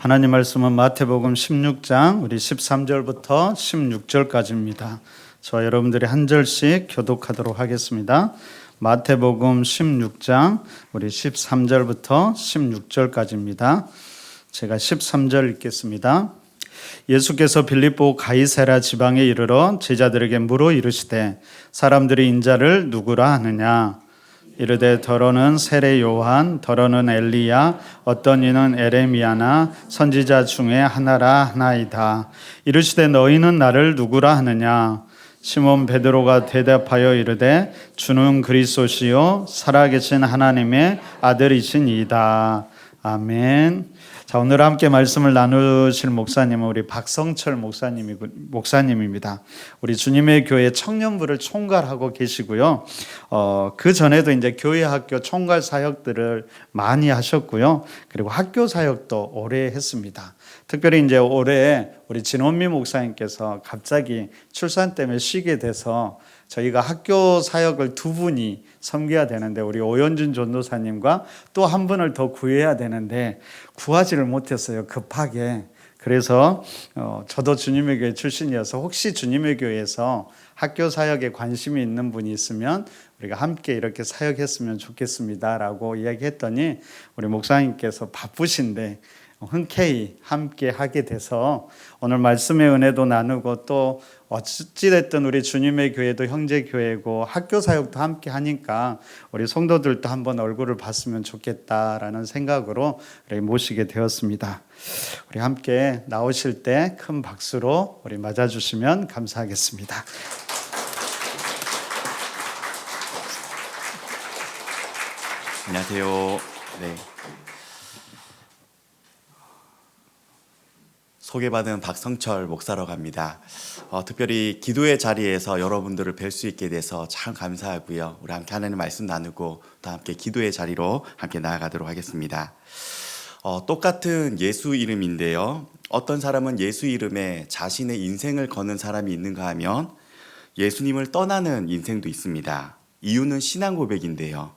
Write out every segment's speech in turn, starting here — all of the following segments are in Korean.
하나님 말씀은 마태복음 16장 우리 13절부터 16절까지입니다. 저와 여러분들이 한 절씩 교독하도록 하겠습니다. 마태복음 16장 우리 13절부터 16절까지입니다. 제가 13절 읽겠습니다. 예수께서 빌립보 가이사랴 지방에 이르러 제자들에게 물어 이르시되 사람들이 인자를 누구라 하느냐? 이르되 더러는 세례 요한, 더러는 엘리야, 어떤 이는 에레미야나 선지자 중에 하나라 하나이다. 이르시되 너희는 나를 누구라 하느냐? 시몬 베드로가 대답하여 이르되 주는 그리스도시요 살아계신 하나님의 아들이시니이다. 아멘. 자, 오늘 함께 말씀을 나누실 목사님은 우리 박성철 목사님입니다. 우리 주님의 교회 청년부를 총괄하고 계시고요. 그 전에도 이제 교회 학교 총괄 사역들을 많이 하셨고요. 그리고 학교 사역도 오래 했습니다. 특별히 이제 올해 우리 진원미 목사님께서 갑자기 출산 때문에 쉬게 돼서 저희가 학교 사역을 두 분이 섬겨야 되는데 우리 오연준 전도사님과 또 한 분을 더 구해야 되는데 구하지를 못했어요, 급하게. 그래서 저도 주님의 교회 출신이어서 혹시 주님의 교회에서 학교 사역에 관심이 있는 분이 있으면 우리가 함께 이렇게 사역했으면 좋겠습니다라고 이야기했더니 우리 목사님께서 바쁘신데 흔쾌히 함께 하게 돼서 오늘 말씀의 은혜도 나누고 또 어찌됐든 우리 주님의 교회도 형제교회고 학교 사역도 함께 하니까 우리 성도들도 한번 얼굴을 봤으면 좋겠다라는 생각으로 모시게 되었습니다. 우리 함께 나오실 때 큰 박수로 우리 맞아주시면 감사하겠습니다. 안녕하세요. 네. 소개받은 박성철 목사라고 합니다. 특별히 기도의 자리에서 여러분들을 뵐 수 있게 돼서 참 감사하고요. 우리 함께 하나님 말씀 나누고 또 함께 기도의 자리로 함께 나아가도록 하겠습니다. 똑같은 예수 이름인데요. 어떤 사람은 예수 이름에 자신의 인생을 거는 사람이 있는가 하면 예수님을 떠나는 인생도 있습니다. 이유는 신앙 고백인데요.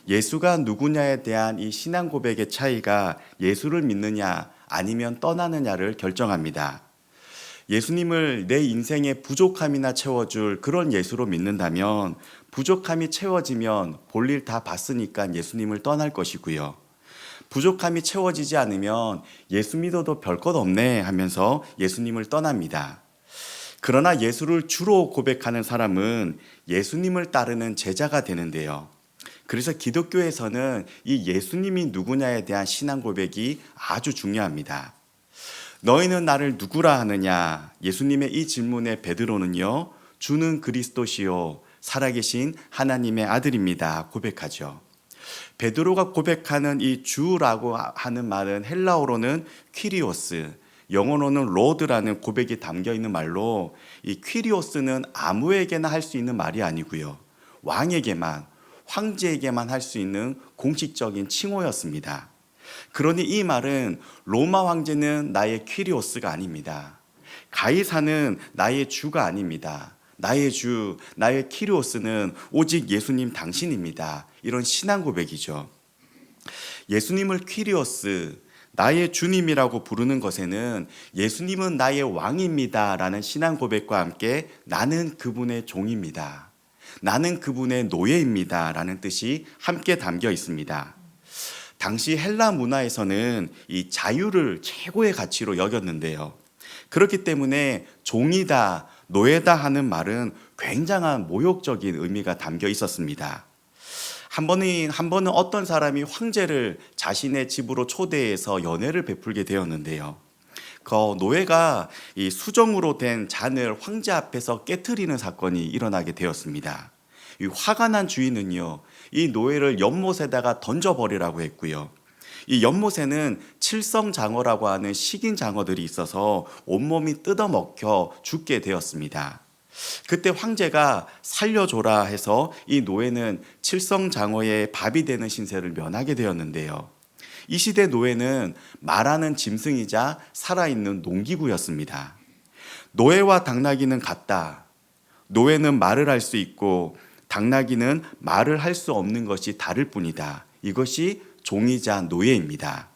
예수가 누구냐에 대한 이 신앙 고백의 차이가 예수를 믿느냐 아니면 떠나느냐를 결정합니다. 예수님을 내 인생의 부족함이나 채워줄 그런 예수로 믿는다면 부족함이 채워지면 볼일 다 봤으니까 예수님을 떠날 것이고요. 부족함이 채워지지 않으면 예수 믿어도 별 것 없네 하면서 예수님을 떠납니다. 그러나 예수를 주로 고백하는 사람은 예수님을 따르는 제자가 되는데요. 그래서 기독교에서는 이 예수님이 누구냐에 대한 신앙 고백이 아주 중요합니다. 너희는 나를 누구라 하느냐? 예수님의 이 질문에 베드로는요, 주는 그리스도시요 살아계신 하나님의 아들입니다 고백하죠. 베드로가 고백하는 이 주라고 하는 말은 헬라어로는 퀴리오스, 영어로는 로드라는 고백이 담겨 있는 말로 이 퀴리오스는 아무에게나 할 수 있는 말이 아니고요. 왕에게만, 황제에게만 할 수 있는 공식적인 칭호였습니다. 그러니 이 말은 로마 황제는 나의 퀴리오스가 아닙니다. 가이사는 나의 주가 아닙니다. 나의 주, 나의 퀴리오스는 오직 예수님 당신입니다. 이런 신앙 고백이죠. 예수님을 퀴리오스, 나의 주님이라고 부르는 것에는 예수님은 나의 왕입니다 라는 신앙 고백과 함께 나는 그분의 종입니다. 나는 그분의 노예입니다 라는 뜻이 함께 담겨 있습니다. 당시 헬라 문화에서는 이 자유를 최고의 가치로 여겼는데요. 그렇기 때문에 종이다, 노예다 하는 말은 굉장한 모욕적인 의미가 담겨 있었습니다. 한 번은 어떤 사람이 황제를 자신의 집으로 초대해서 연회를 베풀게 되었는데요. 그 노예가 이 수정으로 된 잔을 황제 앞에서 깨트리는 사건이 일어나게 되었습니다. 이 화가 난 주인은요, 이 노예를 연못에다가 던져버리라고 했고요. 이 연못에는 칠성장어라고 하는 식인 장어들이 있어서 온몸이 뜯어먹혀 죽게 되었습니다. 그때 황제가 살려줘라 해서 이 노예는 칠성장어의 밥이 되는 신세를 면하게 되었는데요. 이 시대 노예는 말하는 짐승이자 살아있는 농기구였습니다. 노예와 당나귀는 같다. 노예는 말을 할 수 있고 당나귀는 말을 할 수 없는 것이 다를 뿐이다. 이것이 종이자 노예입니다.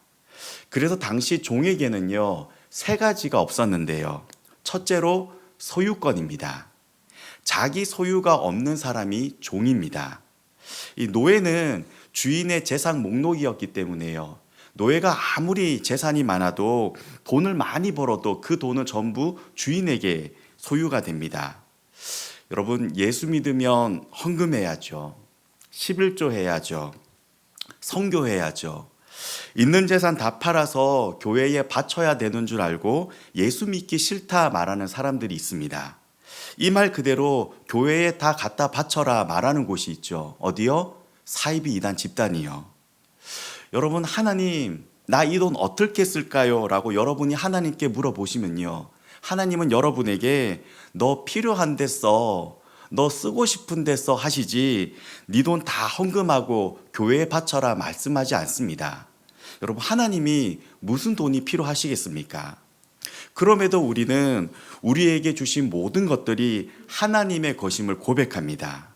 그래서 당시 종에게는요, 세 가지가 없었는데요. 첫째로 소유권입니다. 자기 소유가 없는 사람이 종입니다. 이 노예는 주인의 재산 목록이었기 때문에요. 노예가 아무리 재산이 많아도 돈을 많이 벌어도 그 돈은 전부 주인에게 소유가 됩니다. 여러분, 예수 믿으면 헌금해야죠. 11조 해야죠. 선교해야죠. 있는 재산 다 팔아서 교회에 바쳐야 되는 줄 알고 예수 믿기 싫다 말하는 사람들이 있습니다. 이 말 그대로 교회에 다 갖다 바쳐라 말하는 곳이 있죠. 어디요? 사이비 이단 집단이요. 여러분, 하나님, 나 이 돈 어떻게 쓸까요? 라고 여러분이 하나님께 물어보시면요, 하나님은 여러분에게 너 필요한 데 써, 너 쓰고 싶은 데 써 하시지 네 돈 다 헌금하고 교회에 바쳐라 말씀하지 않습니다. 여러분, 하나님이 무슨 돈이 필요하시겠습니까? 그럼에도 우리는 우리에게 주신 모든 것들이 하나님의 것임을 고백합니다.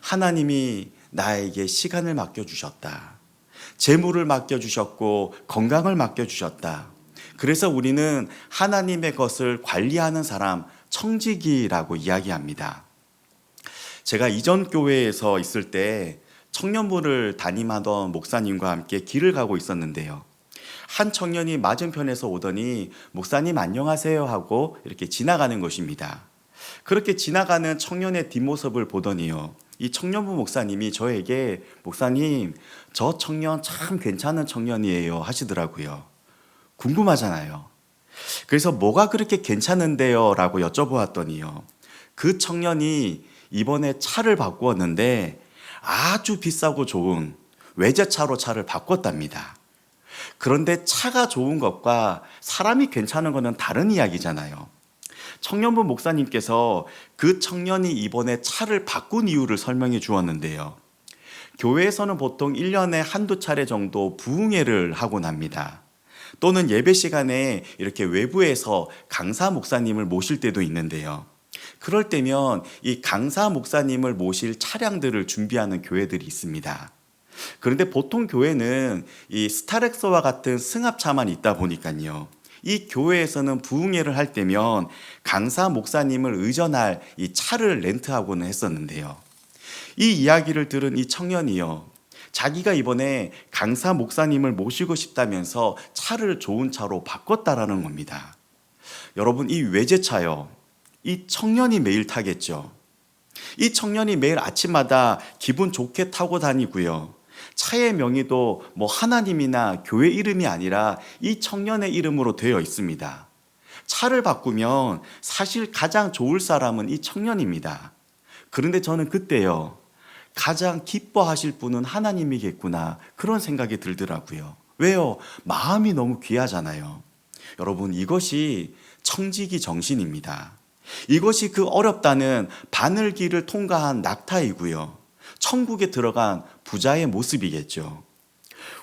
하나님이 나에게 시간을 맡겨주셨다. 재물을 맡겨주셨고 건강을 맡겨주셨다. 그래서 우리는 하나님의 것을 관리하는 사람, 청지기라고 이야기합니다. 제가 이전 교회에서 있을 때 청년부를 담임하던 목사님과 함께 길을 가고 있었는데요. 한 청년이 맞은편에서 오더니 목사님 안녕하세요 하고 이렇게 지나가는 것입니다. 그렇게 지나가는 청년의 뒷모습을 보더니요, 이 청년부 목사님이 저에게 목사님, 저 청년 참 괜찮은 청년이에요 하시더라고요. 궁금하잖아요. 그래서 뭐가 그렇게 괜찮은데요? 라고 여쭤보았더니요, 그 청년이 이번에 차를 바꾸었는데 아주 비싸고 좋은 외제차로 차를 바꿨답니다. 그런데 차가 좋은 것과 사람이 괜찮은 것은 다른 이야기잖아요. 청년부 목사님께서 그 청년이 이번에 차를 바꾼 이유를 설명해 주었는데요. 교회에서는 보통 1년에 한두 차례 정도 부흥회를 하곤 합니다. 또는 예배 시간에 이렇게 외부에서 강사 목사님을 모실 때도 있는데요. 그럴 때면 이 강사 목사님을 모실 차량들을 준비하는 교회들이 있습니다. 그런데 보통 교회는 이 스타렉스와 같은 승합차만 있다 보니까요, 이 교회에서는 부흥회를 할 때면 강사 목사님을 의전할 이 차를 렌트하고는 했었는데요. 이 이야기를 들은 이 청년이요, 자기가 이번에 강사 목사님을 모시고 싶다면서 차를 좋은 차로 바꿨다라는 겁니다. 여러분, 이 외제차요, 이 청년이 매일 타겠죠. 이 청년이 매일 아침마다 기분 좋게 타고 다니고요. 차의 명의도 뭐 하나님이나 교회 이름이 아니라 이 청년의 이름으로 되어 있습니다. 차를 바꾸면 사실 가장 좋을 사람은 이 청년입니다. 그런데 저는 그때요, 가장 기뻐하실 분은 하나님이겠구나, 그런 생각이 들더라고요. 왜요? 마음이 너무 귀하잖아요. 여러분, 이것이 청지기 정신입니다. 이것이 그 어렵다는 바늘길을 통과한 낙타이고요, 천국에 들어간 부자의 모습이겠죠.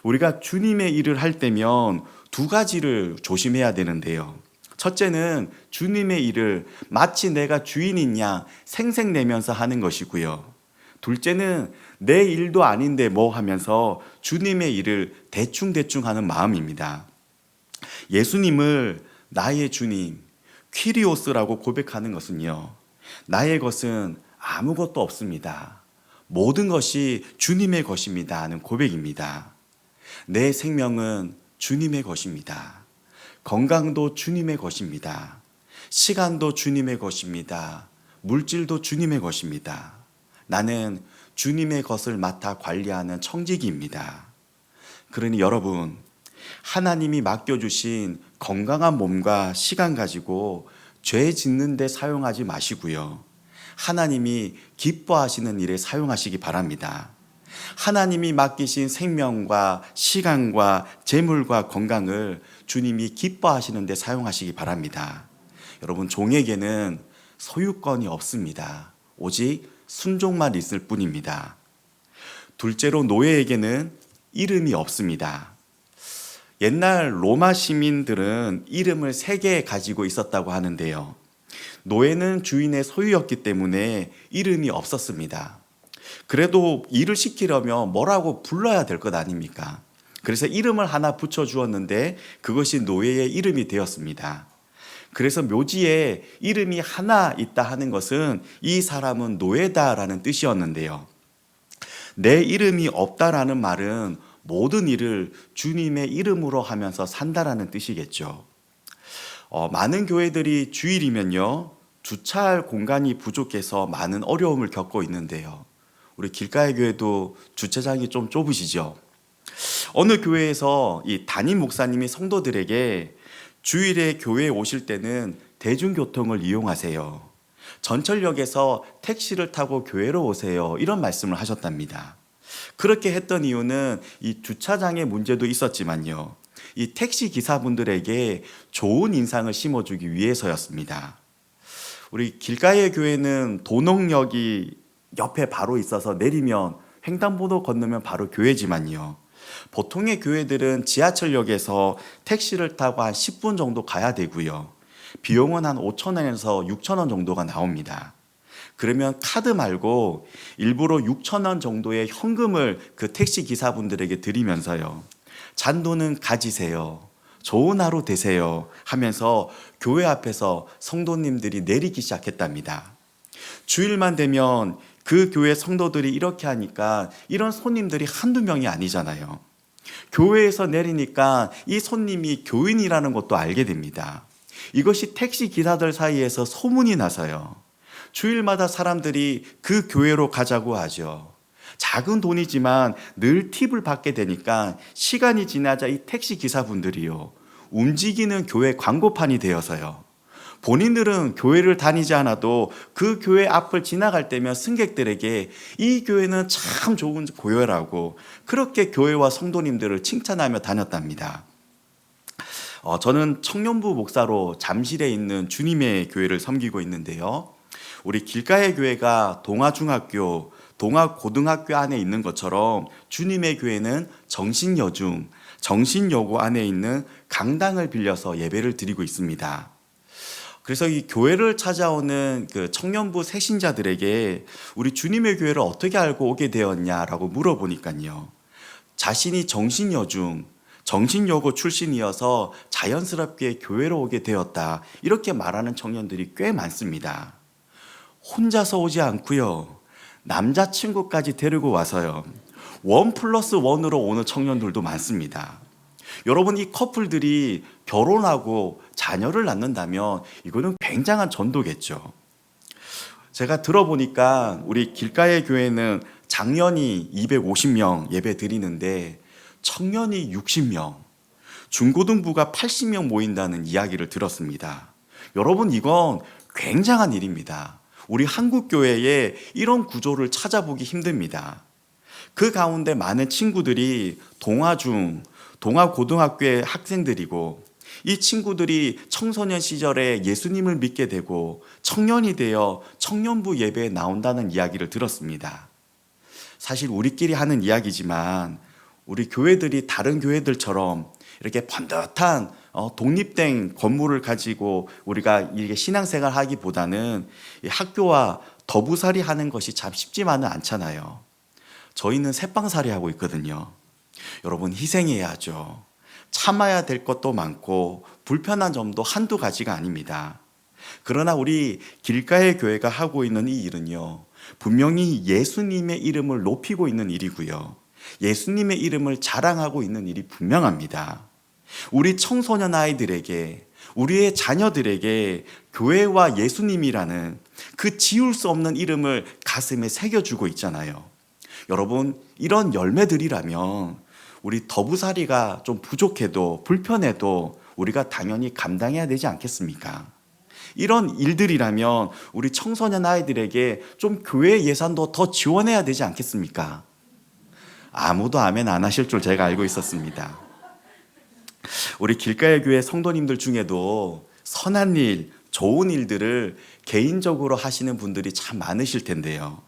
우리가 주님의 일을 할 때면 두 가지를 조심해야 되는데요. 첫째는 주님의 일을 마치 내가 주인인 양 생색내면서 하는 것이고요. 둘째는 내 일도 아닌데 뭐 하면서 주님의 일을 대충대충 하는 마음입니다. 예수님을 나의 주님, 퀴리오스라고 고백하는 것은요, 나의 것은 아무것도 없습니다. 모든 것이 주님의 것입니다 하는 고백입니다. 내 생명은 주님의 것입니다. 건강도 주님의 것입니다. 시간도 주님의 것입니다. 물질도 주님의 것입니다. 나는 주님의 것을 맡아 관리하는 청지기입니다. 그러니 여러분, 하나님이 맡겨주신 건강한 몸과 시간 가지고 죄 짓는 데 사용하지 마시고요, 하나님이 기뻐하시는 일에 사용하시기 바랍니다. 하나님이 맡기신 생명과 시간과 재물과 건강을 주님이 기뻐하시는 데 사용하시기 바랍니다. 여러분, 종에게는 소유권이 없습니다. 오직 순종만 있을 뿐입니다. 둘째로, 노예에게는 이름이 없습니다. 옛날 로마 시민들은 이름을 3개 가지고 있었다고 하는데요. 노예는 주인의 소유였기 때문에 이름이 없었습니다. 그래도 일을 시키려면 뭐라고 불러야 될 것 아닙니까? 그래서 이름을 하나 붙여 주었는데 그것이 노예의 이름이 되었습니다. 그래서 묘지에 이름이 하나 있다 하는 것은 이 사람은 노예다라는 뜻이었는데요. 내 이름이 없다라는 말은 모든 일을 주님의 이름으로 하면서 산다라는 뜻이겠죠. 많은 교회들이 주일이면요, 주차할 공간이 부족해서 많은 어려움을 겪고 있는데요. 우리 길가의 교회도 주차장이 좀 좁으시죠? 어느 교회에서 이 담임 목사님이 성도들에게 주일에 교회에 오실 때는 대중교통을 이용하세요. 전철역에서 택시를 타고 교회로 오세요. 이런 말씀을 하셨답니다. 그렇게 했던 이유는 이 주차장의 문제도 있었지만요, 이 택시 기사분들에게 좋은 인상을 심어주기 위해서였습니다. 우리 길가의 교회는 도농역이 옆에 바로 있어서 내리면 횡단보도 건너면 바로 교회지만요, 보통의 교회들은 지하철역에서 택시를 타고 한 10분 정도 가야 되고요, 비용은 한 5,000원에서 6,000원 정도가 나옵니다. 그러면 카드 말고 일부러 6,000원 정도의 현금을 그 택시 기사분들에게 드리면서요, 잔돈은 가지세요, 좋은 하루 되세요 하면서 교회 앞에서 성도님들이 내리기 시작했답니다. 주일만 되면 그 교회 성도들이 이렇게 하니까 이런 손님들이 한두 명이 아니잖아요. 교회에서 내리니까 이 손님이 교인이라는 것도 알게 됩니다. 이것이 택시 기사들 사이에서 소문이 나서요, 주일마다 사람들이 그 교회로 가자고 하죠. 작은 돈이지만 늘 팁을 받게 되니까 시간이 지나자 이 택시 기사분들이요, 움직이는 교회 광고판이 되어서요, 본인들은 교회를 다니지 않아도 그 교회 앞을 지나갈 때면 승객들에게 이 교회는 참 좋은 교회라고 그렇게 교회와 성도님들을 칭찬하며 다녔답니다. 저는 청년부 목사로 잠실에 있는 주님의 교회를 섬기고 있는데요, 우리 길가의 교회가 동아중학교, 동아고등학교 안에 있는 것처럼 주님의 교회는 정신여중, 정신여고 안에 있는 강당을 빌려서 예배를 드리고 있습니다. 그래서 이 교회를 찾아오는 그 청년부 새신자들에게 우리 주님의 교회를 어떻게 알고 오게 되었냐라고 물어보니까요, 자신이 정신여중, 정신여고 출신이어서 자연스럽게 교회로 오게 되었다, 이렇게 말하는 청년들이 꽤 많습니다. 혼자서 오지 않고요, 남자친구까지 데리고 와서요, 1+1으로 오는 청년들도 많습니다. 여러분, 이 커플들이 결혼하고 자녀를 낳는다면 이거는 굉장한 전도겠죠. 제가 들어보니까 우리 길가의 교회는 장년이 250명 예배 드리는데 청년이 60명, 중고등부가 80명 모인다는 이야기를 들었습니다. 여러분, 이건 굉장한 일입니다. 우리 한국 교회에 이런 구조를 찾아보기 힘듭니다. 그 가운데 많은 친구들이 동아중, 동아고등학교의 학생들이고, 이 친구들이 청소년 시절에 예수님을 믿게 되고 청년이 되어 청년부 예배에 나온다는 이야기를 들었습니다. 사실 우리끼리 하는 이야기지만 우리 교회들이 다른 교회들처럼 이렇게 번듯한 독립된 건물을 가지고 우리가 이렇게 신앙생활 하기보다는 학교와 더부살이 하는 것이 참 쉽지만은 않잖아요. 저희는 새빵살이 하고 있거든요. 여러분, 희생해야죠. 참아야 될 것도 많고 불편한 점도 한두 가지가 아닙니다. 그러나 우리 길가의 교회가 하고 있는 이 일은요, 분명히 예수님의 이름을 높이고 있는 일이고요, 예수님의 이름을 자랑하고 있는 일이 분명합니다. 우리 청소년 아이들에게, 우리의 자녀들에게 교회와 예수님이라는 그 지울 수 없는 이름을 가슴에 새겨주고 있잖아요. 여러분, 이런 열매들이라면 우리 더부살이가 좀 부족해도 불편해도 우리가 당연히 감당해야 되지 않겠습니까? 이런 일들이라면 우리 청소년 아이들에게 좀 교회 예산도 더 지원해야 되지 않겠습니까? 아무도 아멘 안 하실 줄 제가 알고 있었습니다. 우리 길가의 교회 성도님들 중에도 선한 일, 좋은 일들을 개인적으로 하시는 분들이 참 많으실 텐데요,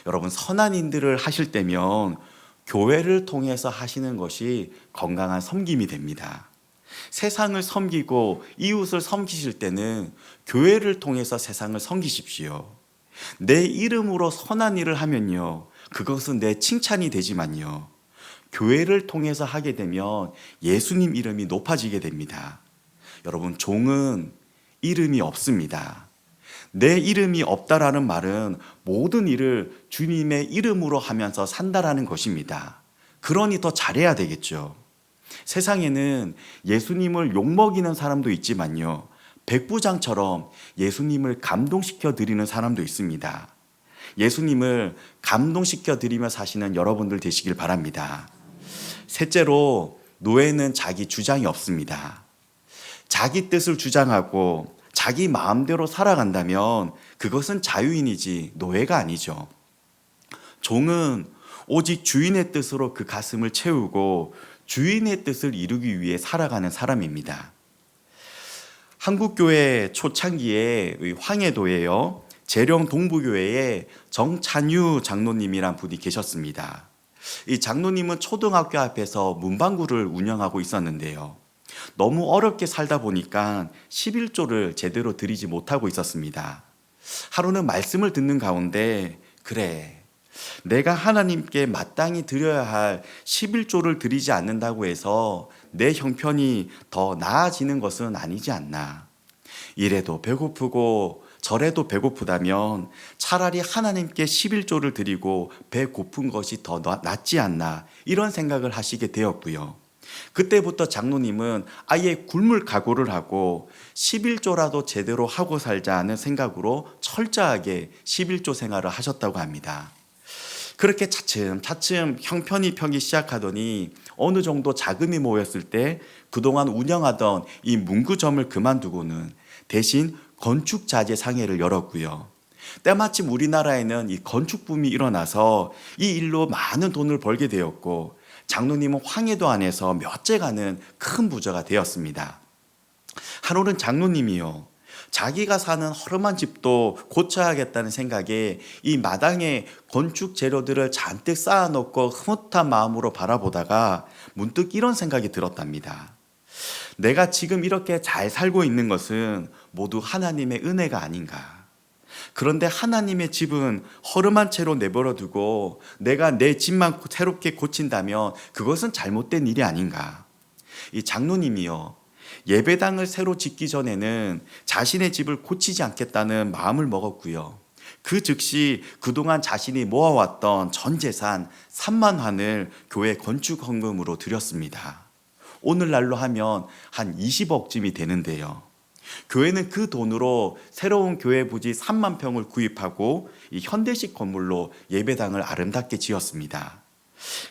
여러분, 선한 일들을 하실 때면 교회를 통해서 하시는 것이 건강한 섬김이 됩니다. 세상을 섬기고 이웃을 섬기실 때는 교회를 통해서 세상을 섬기십시오. 내 이름으로 선한 일을 하면요, 그것은 내 칭찬이 되지만요, 교회를 통해서 하게 되면 예수님 이름이 높아지게 됩니다. 여러분, 종은 이름이 없습니다. 내 이름이 없다라는 말은 모든 일을 주님의 이름으로 하면서 산다라는 것입니다. 그러니 더 잘해야 되겠죠. 세상에는 예수님을 욕먹이는 사람도 있지만요, 백부장처럼 예수님을 감동시켜 드리는 사람도 있습니다. 예수님을 감동시켜 드리며 사시는 여러분들 되시길 바랍니다. 셋째로, 노예는 자기 주장이 없습니다. 자기 뜻을 주장하고 자기 마음대로 살아간다면 그것은 자유인이지 노예가 아니죠. 종은 오직 주인의 뜻으로 그 가슴을 채우고 주인의 뜻을 이루기 위해 살아가는 사람입니다. 한국교회 초창기에 황해도에요, 재령 동부교회에 정찬유 장로님이란 분이 계셨습니다. 이 장로님은 초등학교 앞에서 문방구를 운영하고 있었는데요, 너무 어렵게 살다 보니까 11조를 제대로 드리지 못하고 있었습니다. 하루는 말씀을 듣는 가운데, 그래, 내가 하나님께 마땅히 드려야 할 11조를 드리지 않는다고 해서 내 형편이 더 나아지는 것은 아니지 않나. 이래도 배고프고 저래도 배고프다면 차라리 하나님께 11조를 드리고 배 고픈 것이 더 낫지 않나, 이런 생각을 하시게 되었고요. 그때부터 장로님은 아예 굶을 각오를 하고 11조라도 제대로 하고 살자는 생각으로 철저하게 11조 생활을 하셨다고 합니다. 그렇게 차츰차츰 형편이 펴기 시작하더니 어느 정도 자금이 모였을 때 그동안 운영하던 이 문구점을 그만두고는 대신 건축자재 상회를 열었고요. 때마침 우리나라에는 이 건축붐이 일어나서 이 일로 많은 돈을 벌게 되었고, 장로님은 황해도 안에서 몇째가는 큰 부자가 되었습니다. 하루는 장로님이요, 자기가 사는 허름한 집도 고쳐야겠다는 생각에 이 마당에 건축 재료들을 잔뜩 쌓아놓고 흐뭇한 마음으로 바라보다가 문득 이런 생각이 들었답니다. 내가 지금 이렇게 잘 살고 있는 것은 모두 하나님의 은혜가 아닌가. 그런데 하나님의 집은 허름한 채로 내버려 두고 내가 내 집만 새롭게 고친다면 그것은 잘못된 일이 아닌가. 이 장로님이요, 예배당을 새로 짓기 전에는 자신의 집을 고치지 않겠다는 마음을 먹었고요. 그 즉시 그동안 자신이 모아왔던 전 재산 3만 환을 교회 건축 헌금으로 드렸습니다. 오늘날로 하면 한 20억쯤이 되는데요. 교회는 그 돈으로 새로운 교회 부지 3만 평을 구입하고 이 현대식 건물로 예배당을 아름답게 지었습니다.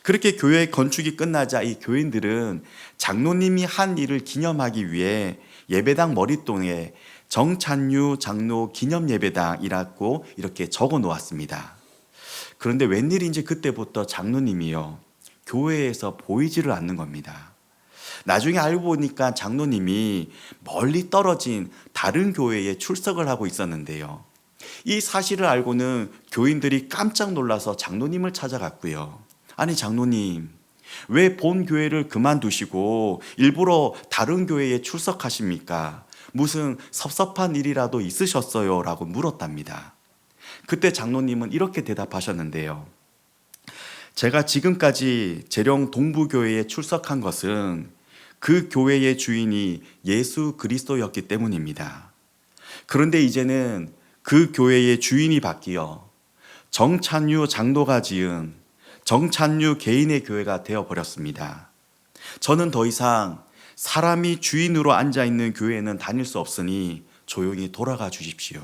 그렇게 교회 건축이 끝나자 이 교인들은 장로님이 한 일을 기념하기 위해 예배당 머릿동에 정찬유 장로 기념 예배당이라고 이렇게 적어 놓았습니다. 그런데 웬일인지 그때부터 장로님이요, 교회에서 보이지를 않는 겁니다. 나중에 알고 보니까 장로님이 멀리 떨어진 다른 교회에 출석을 하고 있었는데요. 이 사실을 알고는 교인들이 깜짝 놀라서 장로님을 찾아갔고요. 아니 장로님, 왜 본 교회를 그만두시고 일부러 다른 교회에 출석하십니까? 무슨 섭섭한 일이라도 있으셨어요? 라고 물었답니다. 그때 장로님은 이렇게 대답하셨는데요. 제가 지금까지 재령 동부교회에 출석한 것은 그 교회의 주인이 예수 그리스도였기 때문입니다. 그런데 이제는 그 교회의 주인이 바뀌어 정찬유 장로가 지은 정찬유 개인의 교회가 되어버렸습니다. 저는 더 이상 사람이 주인으로 앉아있는 교회에는 다닐 수 없으니 조용히 돌아가 주십시오.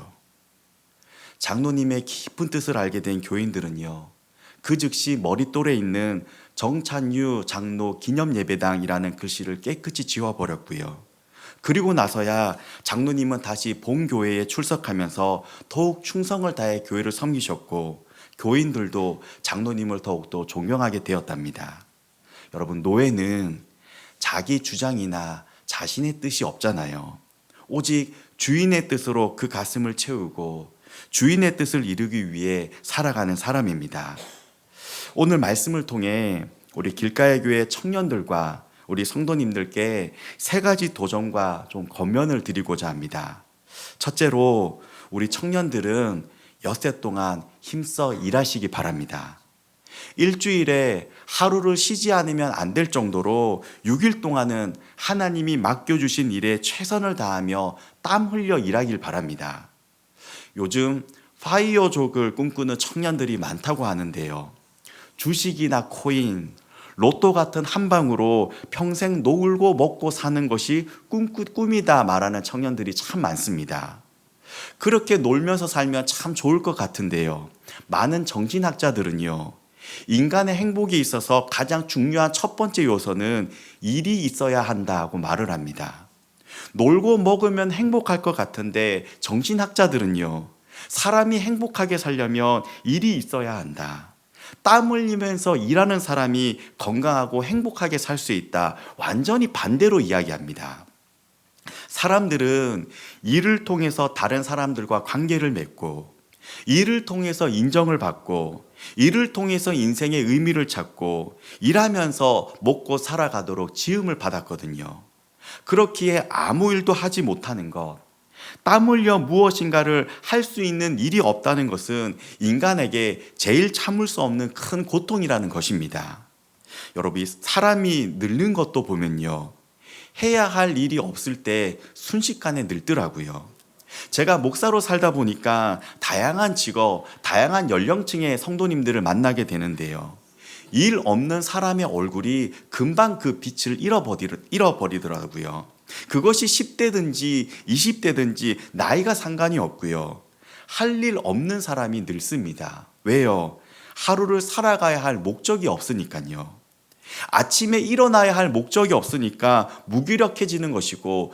장로님의 깊은 뜻을 알게 된 교인들은요, 그 즉시 머릿돌에 있는 정찬유 장로 기념예배당이라는 글씨를 깨끗이 지워버렸고요. 그리고 나서야 장로님은 다시 본교회에 출석하면서 더욱 충성을 다해 교회를 섬기셨고, 교인들도 장로님을 더욱더 존경하게 되었답니다. 여러분, 노예는 자기 주장이나 자신의 뜻이 없잖아요. 오직 주인의 뜻으로 그 가슴을 채우고 주인의 뜻을 이루기 위해 살아가는 사람입니다. 오늘 말씀을 통해 우리 길가의 교회 청년들과 우리 성도님들께 세 가지 도전과 좀 권면을 드리고자 합니다. 첫째로, 우리 청년들은 엿새 동안 힘써 일하시기 바랍니다. 일주일에 하루를 쉬지 않으면 안 될 정도로 6일 동안은 하나님이 맡겨주신 일에 최선을 다하며 땀 흘려 일하길 바랍니다. 요즘 파이어족을 꿈꾸는 청년들이 많다고 하는데요. 주식이나 코인, 로또 같은 한 방으로 평생 놀고 먹고 사는 것이 꿈이다 말하는 청년들이 참 많습니다. 그렇게 놀면서 살면 참 좋을 것 같은데요. 많은 정신학자들은요, 인간의 행복에 있어서 가장 중요한 첫 번째 요소는 일이 있어야 한다고 말을 합니다. 놀고 먹으면 행복할 것 같은데 정신학자들은요, 사람이 행복하게 살려면 일이 있어야 한다. 땀 흘리면서 일하는 사람이 건강하고 행복하게 살 수 있다. 완전히 반대로 이야기합니다. 사람들은 일을 통해서 다른 사람들과 관계를 맺고, 일을 통해서 인정을 받고, 일을 통해서 인생의 의미를 찾고, 일하면서 먹고 살아가도록 지음을 받았거든요. 그렇기에 아무 일도 하지 못하는 것, 땀 흘려 무엇인가를 할 수 있는 일이 없다는 것은 인간에게 제일 참을 수 없는 큰 고통이라는 것입니다. 여러분, 사람이 늙는 것도 보면요, 해야 할 일이 없을 때 순식간에 늙더라고요. 제가 목사로 살다 보니까 다양한 직업, 다양한 연령층의 성도님들을 만나게 되는데요. 일 없는 사람의 얼굴이 금방 그 빛을 잃어버리더라고요. 그것이 10대든지 20대든지 나이가 상관이 없고요. 할 일 없는 사람이 늙습니다. 왜요? 하루를 살아가야 할 목적이 없으니까요. 아침에 일어나야 할 목적이 없으니까 무기력해지는 것이고,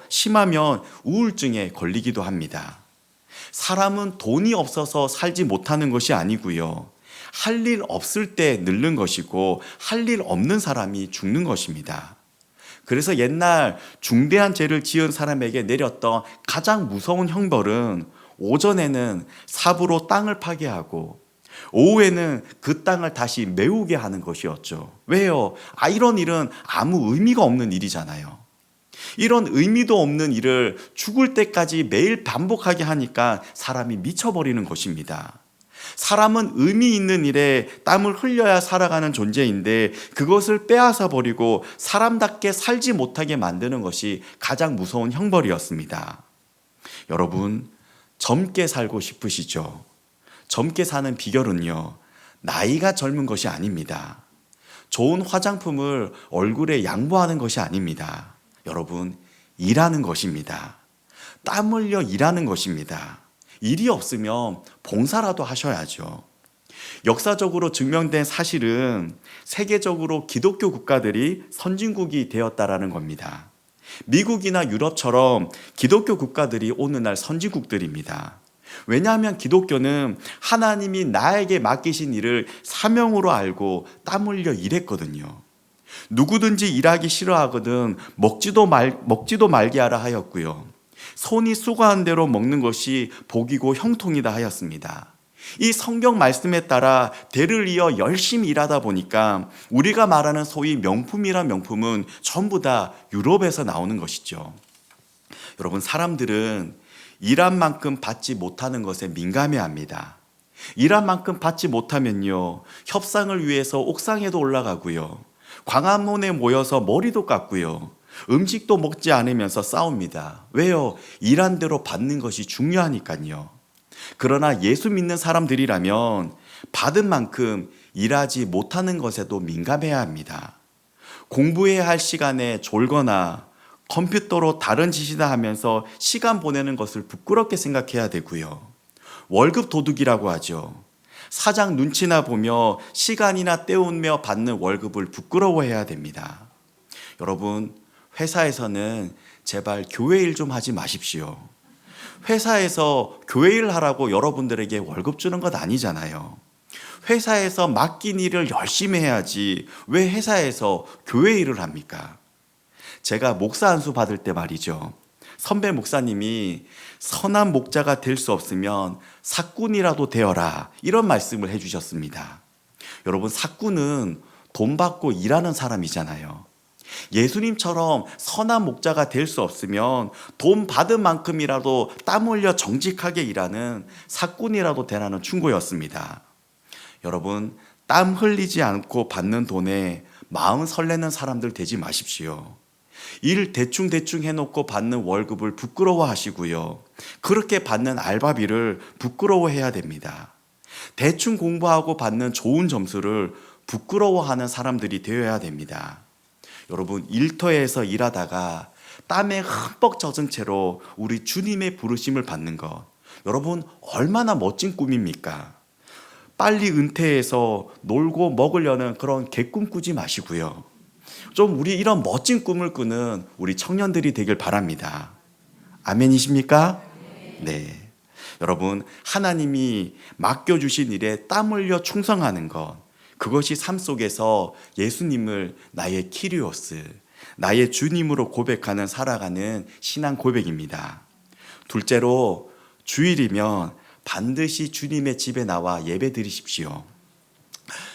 심하면 우울증에 걸리기도 합니다. 사람은 돈이 없어서 살지 못하는 것이 아니고요. 할 일 없을 때 늙는 것이고, 할 일 없는 사람이 죽는 것입니다. 그래서 옛날 중대한 죄를 지은 사람에게 내렸던 가장 무서운 형벌은 오전에는 삽으로 땅을 파괴하고 오후에는 그 땅을 다시 메우게 하는 것이었죠. 왜요? 이런 일은 아무 의미가 없는 일이잖아요. 이런 의미도 없는 일을 죽을 때까지 매일 반복하게 하니까 사람이 미쳐버리는 것입니다. 사람은 의미 있는 일에 땀을 흘려야 살아가는 존재인데, 그것을 빼앗아 버리고 사람답게 살지 못하게 만드는 것이 가장 무서운 형벌이었습니다. 여러분, 젊게 살고 싶으시죠? 젊게 사는 비결은요, 나이가 젊은 것이 아닙니다. 좋은 화장품을 얼굴에 양보하는 것이 아닙니다. 여러분, 일하는 것입니다. 땀 흘려 일하는 것입니다. 일이 없으면 봉사라도 하셔야죠. 역사적으로 증명된 사실은 세계적으로 기독교 국가들이 선진국이 되었다라는 겁니다. 미국이나 유럽처럼 기독교 국가들이 오늘날 선진국들입니다. 왜냐하면 기독교는 하나님이 나에게 맡기신 일을 사명으로 알고 땀 흘려 일했거든요. 누구든지 일하기 싫어하거든 먹지도 말게 하라 하였고요. 손이 수고한 대로 먹는 것이 복이고 형통이다 하였습니다. 이 성경 말씀에 따라 대를 이어 열심히 일하다 보니까 우리가 말하는 소위 명품이란 명품은 전부 다 유럽에서 나오는 것이죠. 여러분, 사람들은 일한 만큼 받지 못하는 것에 민감해합니다. 일한 만큼 받지 못하면요, 협상을 위해서 옥상에도 올라가고요, 광화문에 모여서 머리도 깎고요, 음식도 먹지 않으면서 싸웁니다. 왜요? 일한 대로 받는 것이 중요하니까요. 그러나 예수 믿는 사람들이라면 받은 만큼 일하지 못하는 것에도 민감해야 합니다. 공부해야 할 시간에 졸거나 컴퓨터로 다른 짓이다 하면서 시간 보내는 것을 부끄럽게 생각해야 되고요. 월급 도둑이라고 하죠. 사장 눈치나 보며 시간이나 때우며 받는 월급을 부끄러워해야 됩니다. 여러분, 회사에서는 제발 교회 일 좀 하지 마십시오. 회사에서 교회 일 하라고 여러분들에게 월급 주는 것 아니잖아요. 회사에서 맡긴 일을 열심히 해야지 왜 회사에서 교회 일을 합니까? 제가 목사 안수 받을 때 말이죠, 선배 목사님이 선한 목자가 될 수 없으면 사꾼이라도 되어라, 이런 말씀을 해주셨습니다. 여러분, 사꾼은 돈 받고 일하는 사람이잖아요. 예수님처럼 선한 목자가 될 수 없으면 돈 받은 만큼이라도 땀 흘려 정직하게 일하는 사꾼이라도 되라는 충고였습니다. 여러분, 땀 흘리지 않고 받는 돈에 마음 설레는 사람들 되지 마십시오. 일 대충 해놓고 받는 월급을 부끄러워하시고요. 그렇게 받는 알바비를 부끄러워해야 됩니다. 대충 공부하고 받는 좋은 점수를 부끄러워하는 사람들이 되어야 됩니다. 여러분, 일터에서 일하다가 땀에 흠뻑 젖은 채로 우리 주님의 부르심을 받는 것, 여러분 얼마나 멋진 꿈입니까? 빨리 은퇴해서 놀고 먹으려는 그런 개꿈 꾸지 마시고요. 좀 우리 이런 멋진 꿈을 꾸는 우리 청년들이 되길 바랍니다. 아멘이십니까? 네. 여러분, 하나님이 맡겨주신 일에 땀 흘려 충성하는 것, 그것이 삶 속에서 예수님을 나의 키리오스, 나의 주님으로 고백하는 살아가는 신앙 고백입니다. 둘째로, 주일이면 반드시 주님의 집에 나와 예배 드리십시오.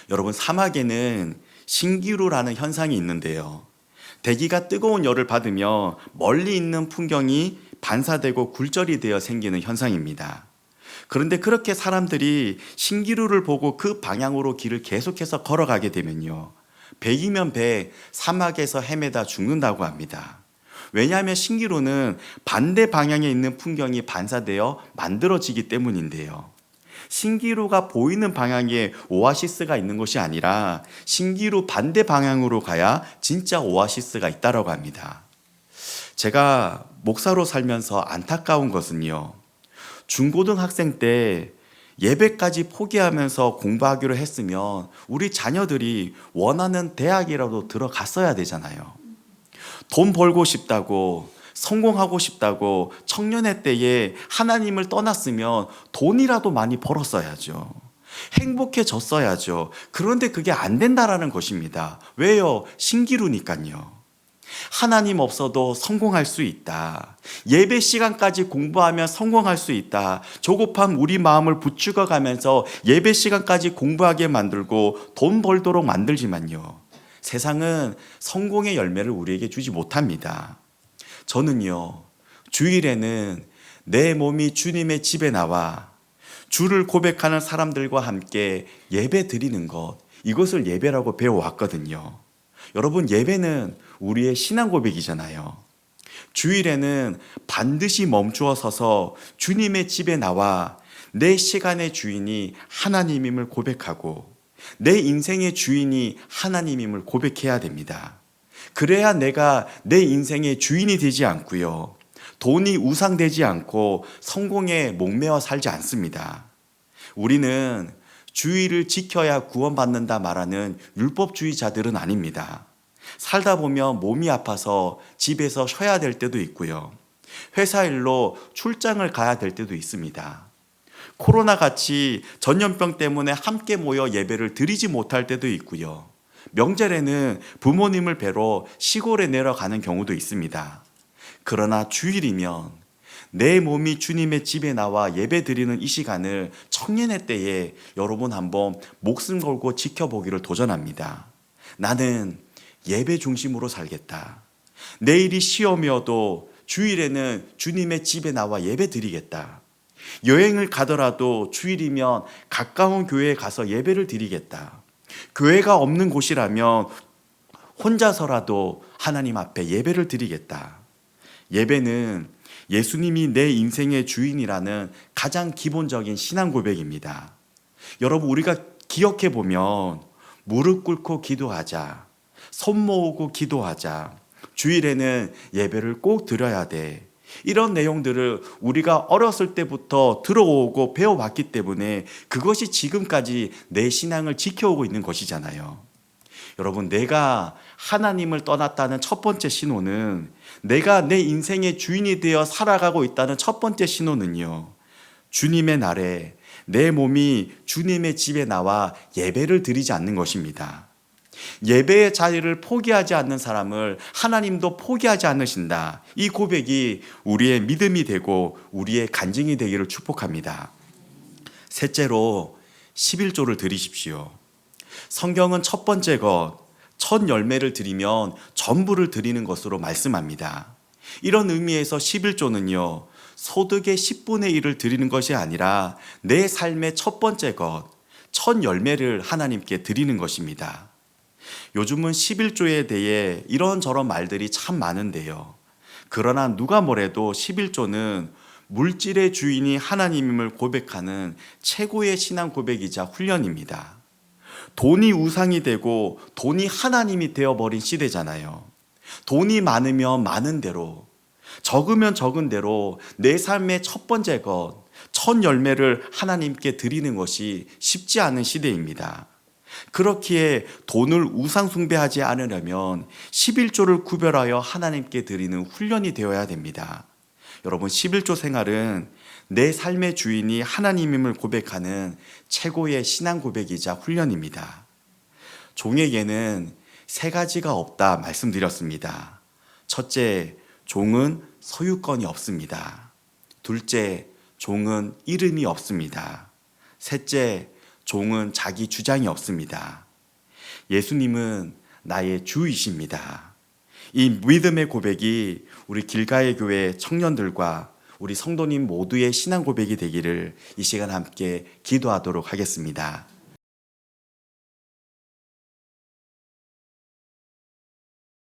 여러분, 사막에는 신기루라는 현상이 있는데요. 대기가 뜨거운 열을 받으며 멀리 있는 풍경이 반사되고 굴절이 되어 생기는 현상입니다. 그런데 그렇게 사람들이 신기루를 보고 그 방향으로 길을 계속해서 걸어가게 되면요, 100이면 100 사막에서 헤매다 죽는다고 합니다. 왜냐하면 신기루는 반대 방향에 있는 풍경이 반사되어 만들어지기 때문인데요. 신기루가 보이는 방향에 오아시스가 있는 것이 아니라 신기루 반대 방향으로 가야 진짜 오아시스가 있다고 합니다. 제가 목사로 살면서 안타까운 것은요, 중고등학생 때 예배까지 포기하면서 공부하기로 했으면 우리 자녀들이 원하는 대학이라도 들어갔어야 되잖아요. 돈 벌고 싶다고, 성공하고 싶다고 청년의 때에 하나님을 떠났으면 돈이라도 많이 벌었어야죠. 행복해졌어야죠. 그런데 그게 안 된다라는 것입니다. 왜요? 신기루니까요. 하나님 없어도 성공할 수 있다. 예배 시간까지 공부하면 성공할 수 있다. 조급한 우리 마음을 부추겨 가면서 예배 시간까지 공부하게 만들고 돈 벌도록 만들지만요, 세상은 성공의 열매를 우리에게 주지 못합니다. 저는요, 주일에는 내 몸이 주님의 집에 나와 주를 고백하는 사람들과 함께 예배 드리는 것, 이것을 예배라고 배워왔거든요. 여러분, 예배는 우리의 신앙 고백이잖아요. 주일에는 반드시 멈추어 서서 주님의 집에 나와 내 시간의 주인이 하나님임을 고백하고 내 인생의 주인이 하나님임을 고백해야 됩니다. 그래야 내가 내 인생의 주인이 되지 않고요, 돈이 우상되지 않고 성공에 목매어 살지 않습니다. 우리는 주의를 지켜야 구원받는다 말하는 율법주의자들은 아닙니다. 살다 보면 몸이 아파서 집에서 쉬어야 될 때도 있고요, 회사 일로 출장을 가야 될 때도 있습니다. 코로나 같이 전염병 때문에 함께 모여 예배를 드리지 못할 때도 있고요, 명절에는 부모님을 뵈러 시골에 내려가는 경우도 있습니다. 그러나 주일이면 내 몸이 주님의 집에 나와 예배 드리는 이 시간을 청년의 때에 여러분 한번 목숨 걸고 지켜보기를 도전합니다. 나는 예배 중심으로 살겠다. 내일이 시험이어도 주일에는 주님의 집에 나와 예배 드리겠다. 여행을 가더라도 주일이면 가까운 교회에 가서 예배를 드리겠다. 교회가 없는 곳이라면 혼자서라도 하나님 앞에 예배를 드리겠다. 예배는 예수님이 내 인생의 주인이라는 가장 기본적인 신앙 고백입니다. 여러분, 우리가 기억해 보면 무릎 꿇고 기도하자, 손 모으고 기도하자, 주일에는 예배를 꼭 드려야 돼, 이런 내용들을 우리가 어렸을 때부터 들어오고 배워왔기 때문에 그것이 지금까지 내 신앙을 지켜오고 있는 것이잖아요. 여러분, 내가 하나님을 떠났다는 첫 번째 신호는, 내가 내 인생의 주인이 되어 살아가고 있다는 첫 번째 신호는요, 주님의 날에 내 몸이 주님의 집에 나와 예배를 드리지 않는 것입니다. 예배의 자리를 포기하지 않는 사람을 하나님도 포기하지 않으신다. 이 고백이 우리의 믿음이 되고 우리의 간증이 되기를 축복합니다. 셋째로, 11조를 드리십시오. 성경은 첫 번째 것, 첫 열매를 드리면 전부를 드리는 것으로 말씀합니다. 이런 의미에서 11조는요, 소득의 10분의 1을 드리는 것이 아니라 내 삶의 첫 번째 것, 첫 열매를 하나님께 드리는 것입니다. 요즘은 11조에 대해 이런저런 말들이 참 많은데요. 그러나 누가 뭐래도 11조는 물질의 주인이 하나님임을 고백하는 최고의 신앙 고백이자 훈련입니다. 돈이 우상이 되고 돈이 하나님이 되어버린 시대잖아요. 돈이 많으면 많은 대로, 적으면 적은 대로 내 삶의 첫 번째 것, 첫 열매를 하나님께 드리는 것이 쉽지 않은 시대입니다. 그렇기에 돈을 우상 숭배하지 않으려면 11조를 구별하여 하나님께 드리는 훈련이 되어야 됩니다. 여러분, 11조 생활은 내 삶의 주인이 하나님임을 고백하는 최고의 신앙 고백이자 훈련입니다. 종에게는 세 가지가 없다 말씀드렸습니다. 첫째, 종은 소유권이 없습니다. 둘째, 종은 이름이 없습니다. 셋째, 종은 자기 주장이 없습니다. 예수님은 나의 주이십니다. 이 믿음의 고백이 우리 길가의 교회 청년들과 우리 성도님 모두의 신앙 고백이 되기를 이 시간 함께 기도하도록 하겠습니다.